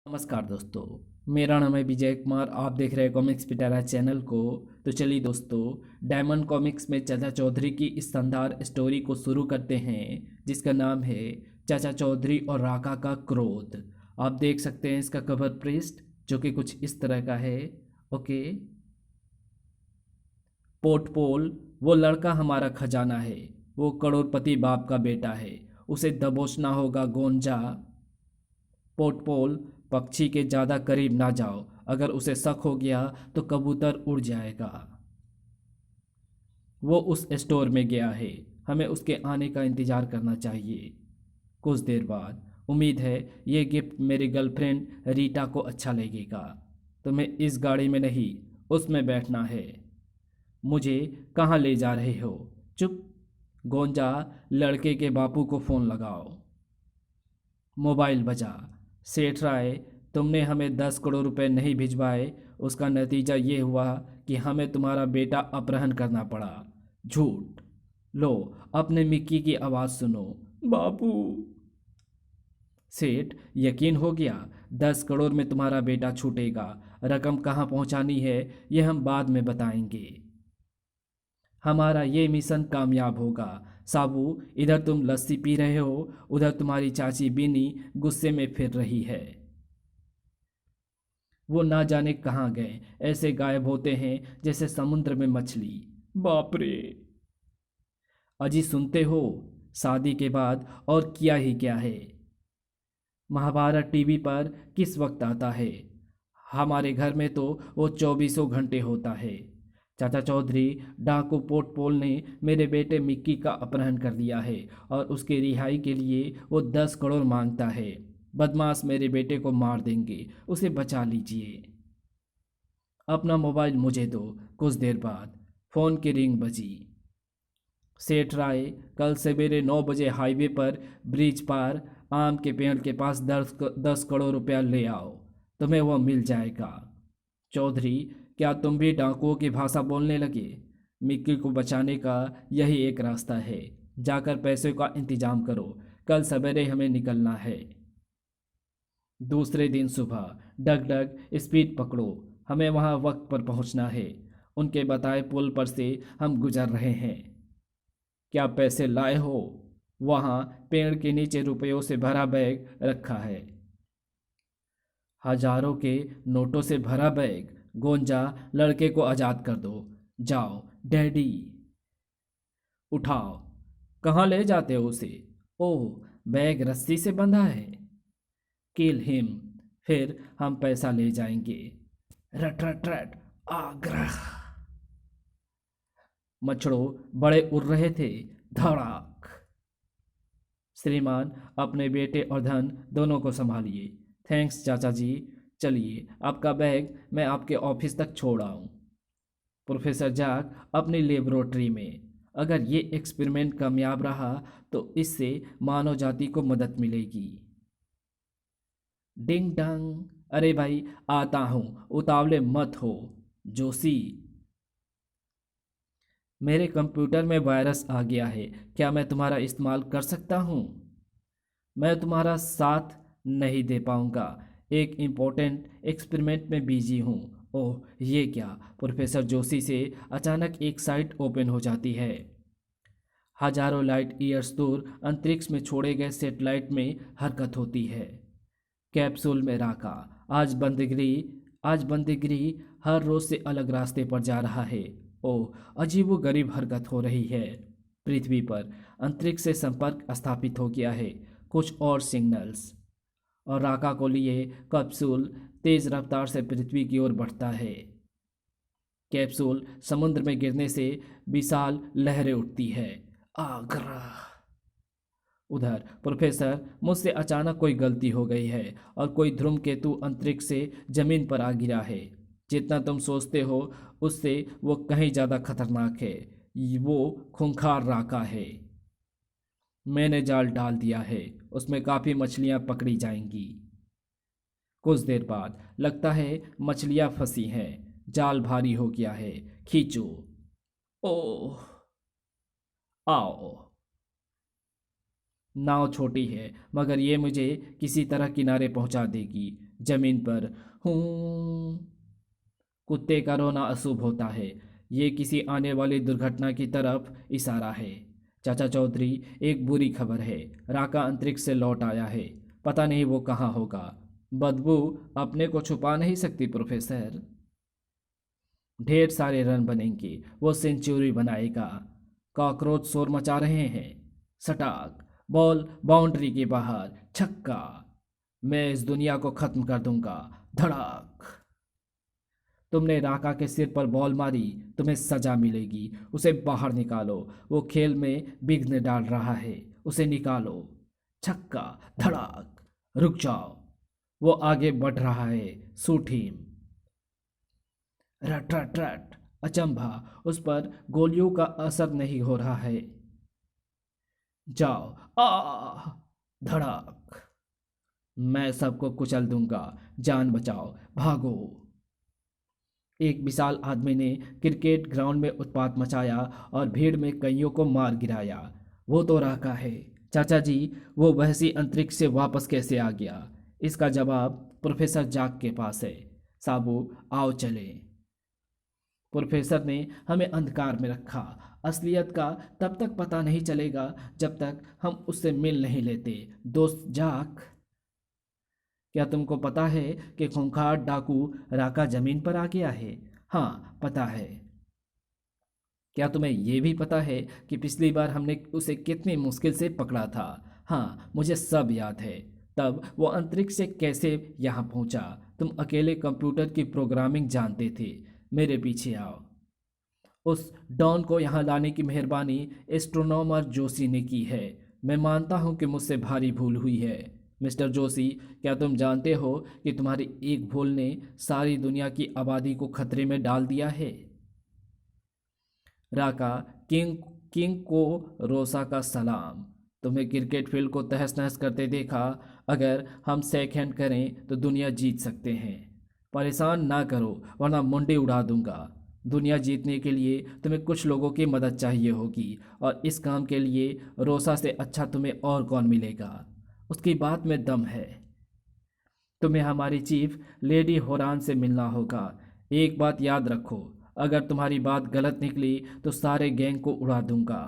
नमस्कार दोस्तों। मेरा नाम है विजय कुमार। आप देख रहे हैं कॉमिक्स पिटारा चैनल को। तो चलिए दोस्तों, डायमंड कॉमिक्स में चाचा चौधरी की इस शानदार स्टोरी को शुरू करते हैं, जिसका नाम है चाचा चौधरी और राका का क्रोध। आप देख सकते हैं इसका कवर पृष्ठ, जो कि कुछ इस तरह का है। ओके। पोर्टपोल, वो लड़का हमारा खजाना है। वो करोड़पति बाप का बेटा है। उसे दबोचना होगा गोंजा। पोर्टपोल, पक्षी के ज़्यादा करीब ना जाओ। अगर उसे शक हो गया तो कबूतर उड़ जाएगा। वो उस स्टोर में गया है। हमें उसके आने का इंतज़ार करना चाहिए। कुछ देर बाद, उम्मीद है ये गिफ्ट मेरी गर्लफ्रेंड रीटा को अच्छा लगेगा। तुम्हें इस गाड़ी में नहीं, उसमें बैठना है। मुझे कहाँ ले जा रहे हो? चुप। गोंजा, लड़के के बापू को फ़ोन लगाओ। मोबाइल बजा। सेठ राय, तुमने हमें 10 करोड़ रुपए नहीं भिजवाए। उसका नतीजा ये हुआ कि हमें तुम्हारा बेटा अपहरण करना पड़ा। झूठ। लो, अपने मिक्की की आवाज़ सुनो। बापू। सेठ, यकीन हो गया? 10 करोड़ में तुम्हारा बेटा छूटेगा। रकम कहाँ पहुँचानी है यह हम बाद में बताएंगे। हमारा ये मिशन कामयाब होगा। साबू, इधर तुम लस्सी पी रहे हो, उधर तुम्हारी चाची बीनी गुस्से में फिर रही है। वो ना जाने कहाँ गए, ऐसे गायब होते हैं जैसे समुद्र में मछली। बाप रे। अजी सुनते हो? शादी के बाद और किया ही क्या है। महाभारत टीवी पर किस वक्त आता है? हमारे घर में तो वो 24 घंटे होता है। चाचा चौधरी, डाकू पोर्टपोल ने मेरे बेटे मिक्की का अपहरण कर दिया है और उसकी रिहाई के लिए वो 10 करोड़ मांगता है। बदमाश मेरे बेटे को मार देंगे, उसे बचा लीजिए। अपना मोबाइल मुझे दो। कुछ देर बाद फ़ोन की रिंग बजी। सेठ राय, कल सवेरे 9 बजे हाईवे पर ब्रिज पार आम के पेड़ के पास 10 करोड़ रुपया ले आओ। तुम्हें वह मिल जाएगा। चौधरी, क्या तुम भी डाकुओं की भाषा बोलने लगे? मिक्की को बचाने का यही एक रास्ता है। जाकर पैसे का इंतजाम करो। कल सवेरे हमें निकलना है। दूसरे दिन सुबह, डग डग स्पीड पकड़ो। हमें वहाँ वक्त पर पहुँचना है। उनके बताए पुल पर से हम गुजर रहे हैं। क्या पैसे लाए हो? वहाँ पेड़ के नीचे रुपयों से भरा बैग रखा है। हजारों के नोटों से भरा बैग। गोंजा, लड़के को आज़ाद कर दो। जाओ डैडी। उठाओ। कहाँ ले जाते हो उसे? ओह, बैग रस्सी से बंधा है। किल हिम, फिर हम पैसा ले जाएंगे। रट रट रट। आग्रह। मच्छरों बड़े उड़ रहे थे। धड़ाक। श्रीमान, अपने बेटे और धन दोनों को संभालिए। थैंक्स चाचा जी। चलिए, आपका बैग मैं आपके ऑफिस तक छोड़ आऊँ। प्रोफेसर जाक अपनी लेबोरेटरी में। अगर ये एक्सपेरिमेंट कामयाब रहा तो इससे मानव जाति को मदद मिलेगी। डिंग डंग। अरे भाई, आता हूँ, उतावले मत हो। जोशी, मेरे कंप्यूटर में वायरस आ गया है। क्या मैं तुम्हारा इस्तेमाल कर सकता हूँ? मैं तुम्हारा साथ नहीं दे पाऊँगा। एक इम्पोर्टेंट एक्सपेरिमेंट में बिजी हूँ। ओह, ये क्या? प्रोफेसर जोशी से अचानक एक साइट ओपन हो जाती है। हजारों लाइट ईयर्स दूर अंतरिक्ष में छोड़े गए सैटेलाइट में हरकत होती है। कैप्सूल में राका। आज बंदगिरी आज बंदगिरी हर रोज से अलग रास्ते पर जा रहा है। ओह, अजीबो गरीब हरकत हो रही है। पृथ्वी पर अंतरिक्ष से संपर्क स्थापित हो गया है। कुछ और सिग्नल्स और राका को लिए कैप्सूल तेज रफ्तार से पृथ्वी की ओर बढ़ता है। कैप्सूल समुद्र में गिरने से विशाल लहरें उठती है। आगरा। उधर प्रोफेसर, मुझसे अचानक कोई गलती हो गई है और कोई धूमकेतु अंतरिक्ष से जमीन पर आ गिरा है। जितना तुम सोचते हो उससे वो कहीं ज़्यादा खतरनाक है। वो खूंखार राका है। मैंने जाल डाल दिया है, उसमें काफ़ी मछलियाँ पकड़ी जाएंगी। कुछ देर बाद लगता है मछलियाँ फंसी हैं। जाल भारी हो गया है। खींचो। ओह। आओ। नाव छोटी है मगर ये मुझे किसी तरह किनारे पहुंचा देगी। जमीन पर हूँ। कुत्ते का रोना अशुभ होता है। ये किसी आने वाली दुर्घटना की तरफ इशारा है। चाचा चौधरी, एक बुरी खबर है। राका अंतरिक्ष से लौट आया है। पता नहीं वो कहाँ होगा। बदबू अपने को छुपा नहीं सकती प्रोफेसर। ढेर सारे रन बनेंगे। वो सेंचुरी बनाएगा। कॉकरोच शोर मचा रहे हैं। सटाक, बॉल बाउंड्री के बाहर, छक्का। मैं इस दुनिया को खत्म कर दूंगा। धड़ाक। तुमने राका के सिर पर बॉल मारी, तुम्हें सजा मिलेगी। उसे बाहर निकालो। वो खेल में विघ्न डाल रहा है। उसे निकालो। छक्का। धड़ाक। रुक जाओ। वो आगे बढ़ रहा है। Shoot him. रट रट रट। अचंभा, उस पर गोलियों का असर नहीं हो रहा है। जाओ। आ। धड़ाक। मैं सबको कुचल दूंगा। जान बचाओ, भागो। एक विशाल आदमी ने क्रिकेट ग्राउंड में उत्पात मचाया और भीड़ में कईयों को मार गिराया। वो तो राका है। चाचा जी, वो वहसी अंतरिक्ष से वापस कैसे आ गया? इसका जवाब प्रोफेसर जाक के पास है। साबू, आओ चले। प्रोफेसर ने हमें अंधकार में रखा। असलियत का तब तक पता नहीं चलेगा जब तक हम उससे मिल नहीं लेते। दोस्त जाक, क्या तुमको पता है कि खूंखार डाकू राका जमीन पर आ गया है? हाँ, पता है। क्या तुम्हें यह भी पता है कि पिछली बार हमने उसे कितनी मुश्किल से पकड़ा था? हाँ, मुझे सब याद है। तब वो अंतरिक्ष से कैसे यहाँ पहुँचा? तुम अकेले कंप्यूटर की प्रोग्रामिंग जानते थे। मेरे पीछे आओ। उस डॉन को यहाँ लाने की मेहरबानी एस्ट्रोनॉमर जोशी ने की है। मैं मानता हूँ कि मुझसे भारी भूल हुई है। मिस्टर जोशी, क्या तुम जानते हो कि तुम्हारी एक भूल ने सारी दुनिया की आबादी को खतरे में डाल दिया है? राका, किंग किंग को रोसा का सलाम। तुम्हें क्रिकेट फील्ड को तहस नहस करते देखा। अगर हम सेकंड करें तो दुनिया जीत सकते हैं। परेशान ना करो वरना मुंडी उड़ा दूंगा। दुनिया जीतने के लिए तुम्हें कुछ लोगों की मदद चाहिए होगी और इस काम के लिए रोसा से अच्छा तुम्हें और कौन मिलेगा? उसकी बात में दम है। तुम्हें हमारी चीफ लेडी होरान से मिलना होगा। एक बात याद रखो, अगर तुम्हारी बात गलत निकली तो सारे गैंग को उड़ा दूंगा।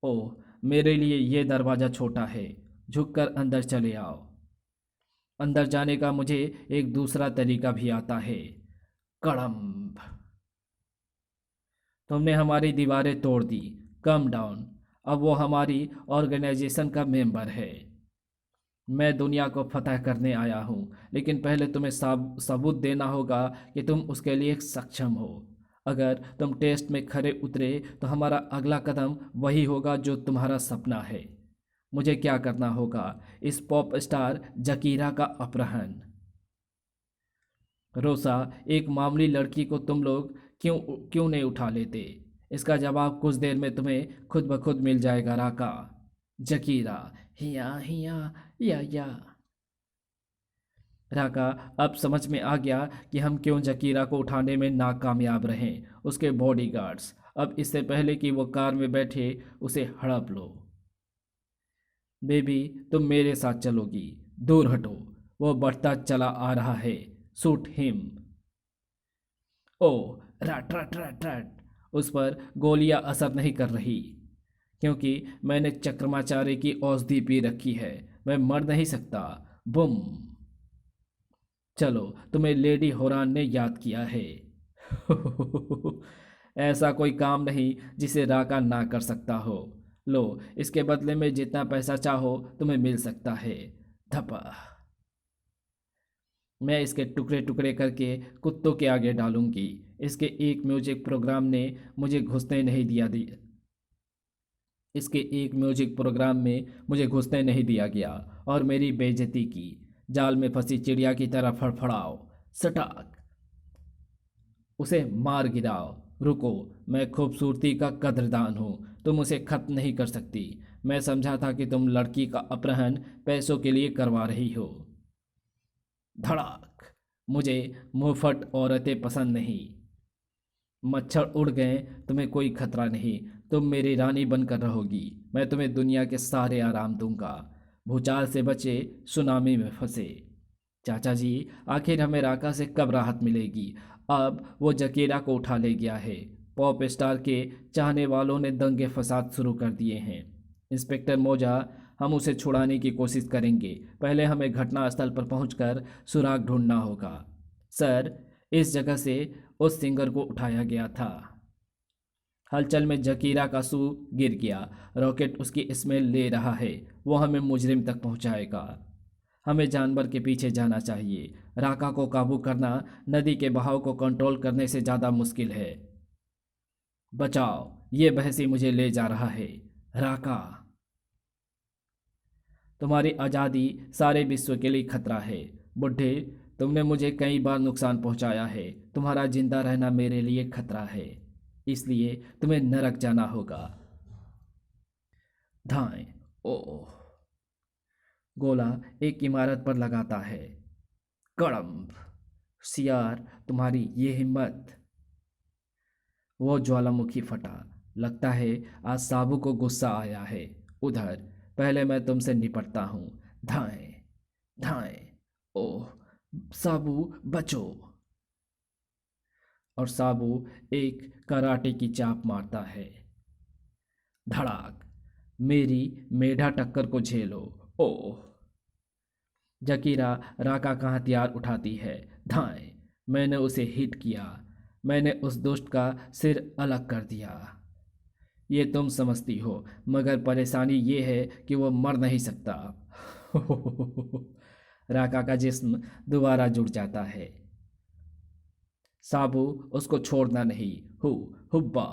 ओह, मेरे लिए ये दरवाज़ा छोटा है। झुककर अंदर चले आओ। अंदर जाने का मुझे एक दूसरा तरीका भी आता है। कड़म्ब। तुमने हमारी दीवारें तोड़ दी। Come down. अब वो हमारी ऑर्गेनाइजेशन का मेंबर है। मैं दुनिया को फतह करने आया हूँ, लेकिन पहले तुम्हें सबूत देना होगा कि तुम उसके लिए सक्षम हो। अगर तुम टेस्ट में खरे उतरे तो हमारा अगला कदम वही होगा जो तुम्हारा सपना है। मुझे क्या करना होगा? इस पॉप स्टार जकीरा का अपहरण। रोसा, एक मामूली लड़की को तुम लोग क्यों क्यों नहीं उठा लेते? इसका जवाब कुछ देर में तुम्हें खुद ब खुद मिल जाएगा राका। जकीरा, हिया हिया या। राका, अब समझ में आ गया कि हम क्यों जकीरा को उठाने में नाकामयाब रहे। उसके बॉडीगार्ड्स। अब इससे पहले कि वो कार में बैठे उसे हड़प लो। बेबी, तुम मेरे साथ चलोगी। दूर हटो। वो बढ़ता चला आ रहा है। Shoot him. ओ, रट रट रट रट। उस पर गोलियां असर नहीं कर रही क्योंकि मैंने चक्रमाचार्य की औषधि पी रखी है। मैं मर नहीं सकता। बुम। चलो, तुम्हें लेडी होरान ने याद किया है। ऐसा कोई काम नहीं जिसे राका ना कर सकता हो। लो, इसके बदले में जितना पैसा चाहो तुम्हें मिल सकता है। धपा। मैं इसके टुकड़े टुकड़े करके कुत्तों के आगे डालूंगी। इसके एक म्यूजिक प्रोग्राम ने मुझे घुसने नहीं दिया दिया इसके एक म्यूजिक प्रोग्राम में मुझे घुसने नहीं दिया गया और मेरी बेइज्जती की। जाल में फंसी चिड़िया की तरह फड़फड़ाओ। सटाक। उसे मार गिराओ। रुको, मैं खूबसूरती का कद्रदान हूँ। तुम उसे खत्म नहीं कर सकती। मैं समझा था कि तुम लड़की का अपहरण पैसों के लिए करवा रही हो। धड़ाक। मुझे मुंहफट औरतें पसंद नहीं। मच्छर उड़ गए, तुम्हें कोई खतरा नहीं। तुम मेरी रानी बनकर रहोगी। मैं तुम्हें दुनिया के सारे आराम दूंगा। भूचाल से बचे, सुनामी में फंसे। चाचा जी, आखिर हमें राका से कब राहत मिलेगी? अब वो जकीरा को उठा ले गया है। पॉप स्टार के चाहने वालों ने दंगे फसाद शुरू कर दिए हैं। इंस्पेक्टर मोजा, हम उसे छुड़ाने की कोशिश करेंगे। पहले हमें घटनास्थल पर पहुंचकर सुराग ढूंढना होगा। सर, इस जगह से उस सिंगर को उठाया गया था। हलचल में जकीरा का सू गिर गया। रॉकेट उसकी स्मेल ले रहा है। वो हमें मुजरिम तक पहुंचाएगा। हमें जानवर के पीछे जाना चाहिए। राका को काबू करना नदी के बहाव को कंट्रोल करने से ज़्यादा मुश्किल है। बचाओ, ये बहसी मुझे ले जा रहा है। राका, तुम्हारी आज़ादी सारे विश्व के लिए खतरा है। बुढ़े, तुमने मुझे कई बार नुकसान पहुंचाया है। तुम्हारा जिंदा रहना मेरे लिए खतरा है, इसलिए तुम्हें नरक जाना होगा। धाएं। ओह। गोला एक इमारत पर लगाता है। कड़म्ब। सियार, तुम्हारी ये हिम्मत! वो ज्वालामुखी फटा। लगता है आज साबू को गुस्सा आया है। उधर, पहले मैं तुमसे निपटता हूँ। धाएं धाएं। ओह, साबू बचो! और साबू एक कराटे की चाप मारता है। धड़ाक। मेरी मेढा टक्कर को झेलो। ओह। जकीरा राका का हथियार उठाती है। धाएं। मैंने उसे हिट किया। मैंने उस दुष्ट का सिर अलग कर दिया। ये तुम समझती हो, मगर परेशानी ये है कि वो मर नहीं सकता। राका का जिस्म दोबारा जुड़ जाता है। साबू उसको छोड़ना नहीं। हुब्बा।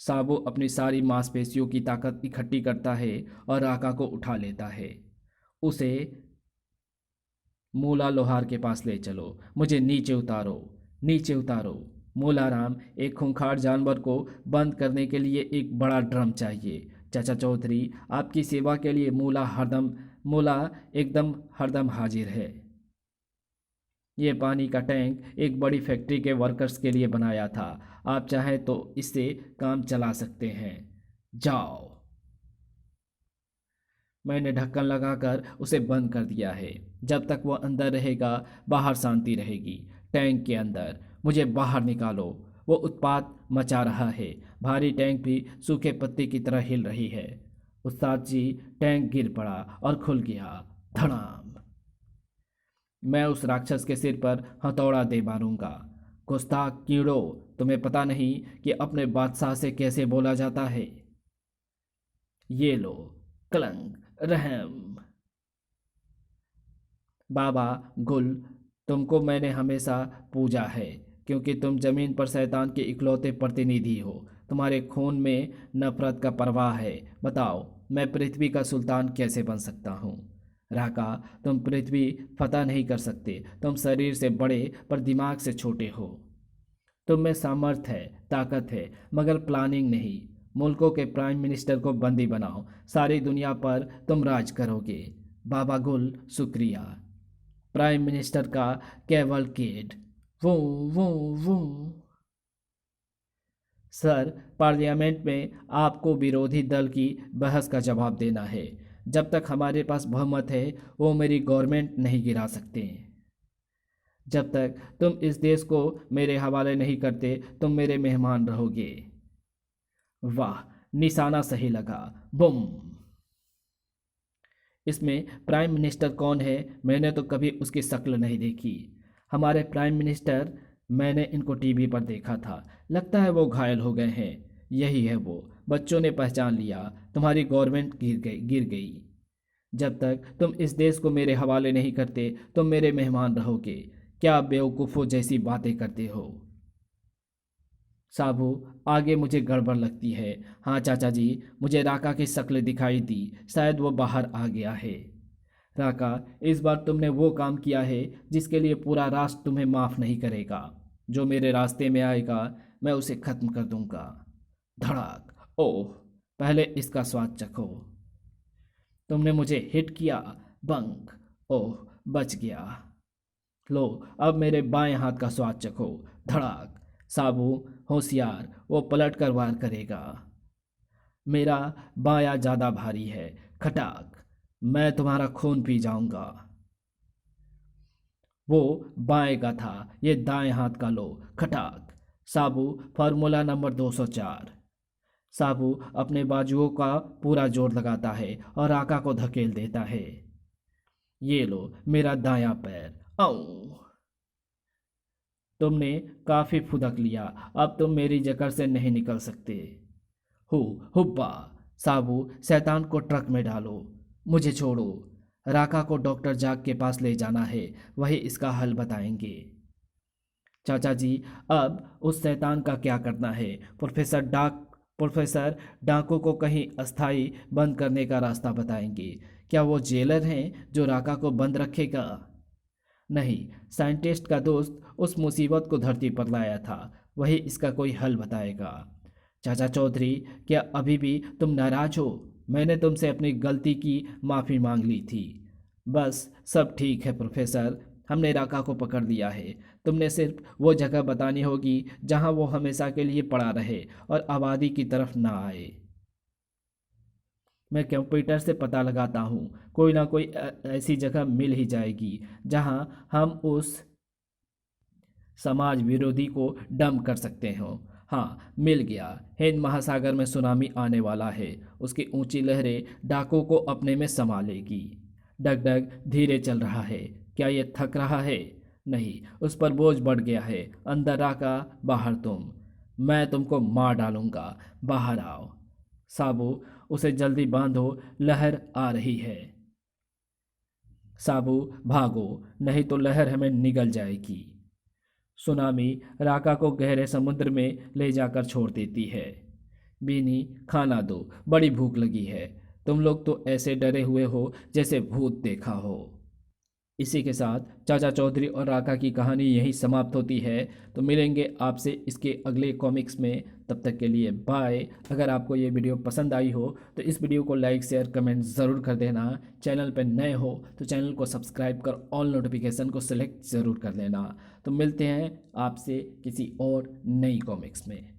साबू अपनी सारी मांसपेशियों की ताकत इकट्ठी करता है और राका को उठा लेता है। उसे मूला लोहार के पास ले चलो। मुझे नीचे उतारो, नीचे उतारो। मूलाराम, एक खूंखार जानवर को बंद करने के लिए एक बड़ा ड्रम चाहिए। चाचा चौधरी, आपकी सेवा के लिए मूला एकदम हरदम हाजिर है। ये पानी का टैंक एक बड़ी फैक्ट्री के वर्कर्स के लिए बनाया था। आप चाहें तो इससे काम चला सकते हैं। जाओ। मैंने ढक्कन लगाकर उसे बंद कर दिया है। जब तक वो अंदर रहेगा, बाहर शांति रहेगी। टैंक के अंदर, मुझे बाहर निकालो। वो उत्पात मचा रहा है। भारी टैंक भी सूखे पत्ते की तरह हिल रही है। उस्ताद जी, टैंक गिर पड़ा और खुल गया। धड़ाम। मैं उस राक्षस के सिर पर हथौड़ा दे मारूंगा। गुस्ताख कीड़ो, तुम्हें पता नहीं कि अपने बादशाह से कैसे बोला जाता है। ये लो, कलंक, रहम। बाबा गुल, तुमको मैंने हमेशा पूजा है, क्योंकि तुम जमीन पर शैतान के इकलौते प्रतिनिधि हो। तुम्हारे खून में नफरत का प्रवाह है। बताओ, मैं पृथ्वी का सुल्तान कैसे बन सकता हूँ? राका, तुम पृथ्वी फतह नहीं कर सकते। तुम शरीर से बड़े पर दिमाग से छोटे हो। तुम में सामर्थ्य है, ताकत है, मगर प्लानिंग नहीं। मुल्कों के प्राइम मिनिस्टर को बंदी बनाओ। सारी दुनिया पर तुम राज करोगे। बाबा गुल, शुक्रिया। प्राइम मिनिस्टर का कैवलकेड। वो वो वो सर, पार्लियामेंट में आपको विरोधी दल की बहस का जवाब देना है। जब तक हमारे पास बहुमत है, वो मेरी गवर्नमेंट नहीं गिरा सकते। जब तक तुम इस देश को मेरे हवाले नहीं करते, तुम मेरे मेहमान रहोगे। वाह, निशाना सही लगा। बुम। इसमें प्राइम मिनिस्टर कौन है? मैंने तो कभी उसकी शक्ल नहीं देखी। हमारे प्राइम मिनिस्टर, मैंने इनको टीवी पर देखा था। लगता है वो घायल हो गए हैं। यही है वो। बच्चों ने पहचान लिया। तुम्हारी गवर्नमेंट गिर गई। जब तक तुम इस देश को मेरे हवाले नहीं करते, तुम मेरे मेहमान रहोगे। क्या बेवकूफ़ों जैसी बातें करते हो? साबू, आगे मुझे गड़बड़ लगती है। हाँ चाचा जी, मुझे राका की शक्ल दिखाई दी। शायद वो बाहर आ गया है। राका, इस बार तुमने वो काम किया है जिसके लिए पूरा राष्ट्र तुम्हें माफ़ नहीं करेगा। जो मेरे रास्ते में आएगा, मैं उसे ख़त्म कर दूंगा। धड़ाक। ओह, पहले इसका स्वाद चखो। तुमने मुझे हिट किया। बंक। ओह, बच गया। लो, अब मेरे बाएं हाथ का स्वाद चखो। धड़ाक। साबू, होशियार, वो पलट कर वार करेगा। मेरा बायां ज़्यादा भारी है। खटाक। मैं तुम्हारा खून पी जाऊंगा। वो बाएं का था, ये दाएं हाथ का लो। खटाक। साबू फार्मूला नंबर 204। साबू अपने बाजुओं का पूरा जोर लगाता है और आका को धकेल देता है। ये लो मेरा दायां पैर। आऊ। तुमने काफी फुदक लिया, अब तुम मेरी जकड़ से नहीं निकल सकते। हु हुब्बा। साबू शैतान को ट्रक में डालो। मुझे छोड़ो। राका को डॉक्टर जाग के पास ले जाना है, वही इसका हल बताएंगे। चाचा जी, अब उस शैतान का क्या करना है? प्रोफेसर डाकू को कहीं अस्थाई बंद करने का रास्ता बताएंगे। क्या वो जेलर हैं जो राका को बंद रखेगा? नहीं, साइंटिस्ट का दोस्त उस मुसीबत को धरती पर लाया था, वही इसका कोई हल बताएगा। चाचा चौधरी, क्या अभी भी तुम नाराज हो? मैंने तुमसे अपनी गलती की माफ़ी मांग ली थी। बस सब ठीक है प्रोफेसर, हमने राका को पकड़ लिया है। तुमने सिर्फ वो जगह बतानी होगी जहां वो हमेशा के लिए पड़ा रहे और आबादी की तरफ ना आए। मैं कंप्यूटर से पता लगाता हूँ, कोई ना कोई ऐसी जगह मिल ही जाएगी जहां हम उस समाज विरोधी को डंप कर सकते हो। हाँ, मिल गया। हिंद महासागर में सुनामी आने वाला है, उसकी ऊंची लहरें डाकू को अपने में समा लेगी। डगडग धीरे चल रहा है। क्या ये थक रहा है? नहीं, उस पर बोझ बढ़ गया है। अंदर आका, बाहर तुम। मैं तुमको मार डालूंगा, बाहर आओ। साबू, उसे जल्दी बांधो, लहर आ रही है। साबू भागो, नहीं तो लहर हमें निगल जाएगी। सुनामी राका को गहरे समुद्र में ले जाकर छोड़ देती है। बीनी, खाना दो, बड़ी भूख लगी है। तुम लोग तो ऐसे डरे हुए हो जैसे भूत देखा हो। इसी के साथ चाचा चौधरी और राका की कहानी यहीं समाप्त होती है। तो मिलेंगे आपसे इसके अगले कॉमिक्स में, तब तक के लिए बाय। अगर आपको ये वीडियो पसंद आई हो तो इस वीडियो को लाइक शेयर कमेंट ज़रूर कर देना। चैनल पर नए हो तो चैनल को सब्सक्राइब कर ऑल नोटिफिकेशन को सिलेक्ट ज़रूर कर लेना। तो मिलते हैं आपसे किसी और नई कॉमिक्स में।